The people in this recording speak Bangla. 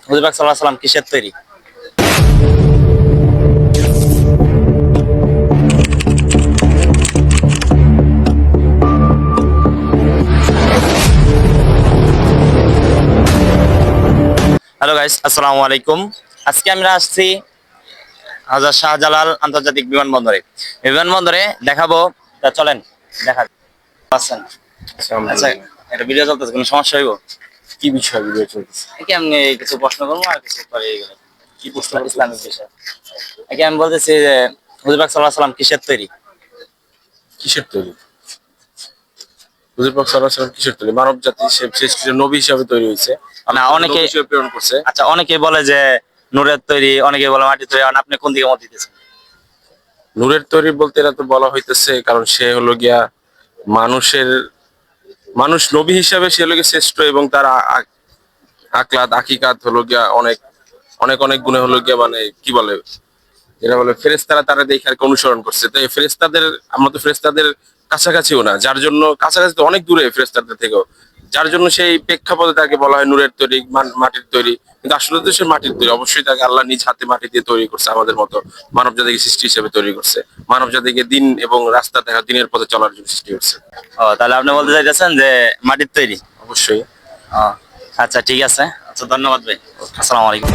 হুজুর পাক সাল্লাল্লাহু আলাইহি ওয়াসাল্লাম কিসের তৈরি? হ্যালো গাইস, আসসালামু আলাইকুম। আজকে আমরা আসছি হযরত শাহজালাল আন্তর্জাতিক বিমানবন্দরে। বিমানবন্দরে দেখাবো, তা চলেন দেখা পাচ্ছেন। আচ্ছা, একটা ভিডিও চলতেছে, কোনো সমস্যা হইব? কি বিষয় ভিডিও চলতেছে? একে আমি কিছু প্রশ্ন করবো আর কিছু পরে এগুলো কি প্রশ্ন ইসলামিক বিষয়। একে আমি বলতেছি যে হুজুর পাক সাল্লাল্লাহু আলাইহি ওয়াসাল্লাম কিসের তৈরি? কিসের তৈরি? হুজুর পাক সাল্লাল্লাহু আলাইহি ওয়াসাল্লাম কিসের তৈরি? মানব জাতি শেষ নবী হিসাবে তৈরি হয়েছে। না, আল্লাহ অনেকে নবী হিসেবে প্রেরণ করছে। আচ্ছা, অনেকে বলে যে নূরের তৈরি, অনেকে বলে মাটির তৈরি। আর আপনি কোন দিকে মত দিতেছেন? নূরের তৈরি বলতে এটা তো বলা হইতেছে, কারণ সে হলো গিয়া মানুষের মানুষ নবী হিসাবে সে হলো গিয়া শ্রেষ্ঠ, এবং তার আকলাত আকিকাত হলো গিয়া অনেক অনেক অনেক গুণে হলো গিয়া, মানে কি বলে যেটা বলে, ফেরেশতারা তারা দেখে আর কি অনুসরণ করছে। তো এই ফেরেশতাদের, আমরা তো ফেরেশতাদের কাছাকাছিও না, যার জন্য কাছাকাছি তো অনেক দূরে ফেরেশতাদের থেকেও, যার জন্য সেই প্রেক্ষাপটে তাকে বলা হয় নূরের তৈরি, মাটির তৈরি। কিন্তু আসলে তো সে মাটির তৈরি, অবশ্যই তাকে আল্লাহ নিজ হাতে মাটি দিয়ে তৈরি করছে, আমাদের মতো মানব জাতিকে সৃষ্টি হিসেবে তৈরি করছে, মানব জাতিকে দিন এবং রাস্তা দেখা, দিনের পথে চলার জন্য সৃষ্টি করছে। ও, তাহলে আপনি বলতে চাইতেছেন যে মাটির তৈরি। অবশ্যই। ও, আচ্ছা ঠিক আছে। আচ্ছা, ধন্যবাদ ভাই। আসসালামু আলাইকুম।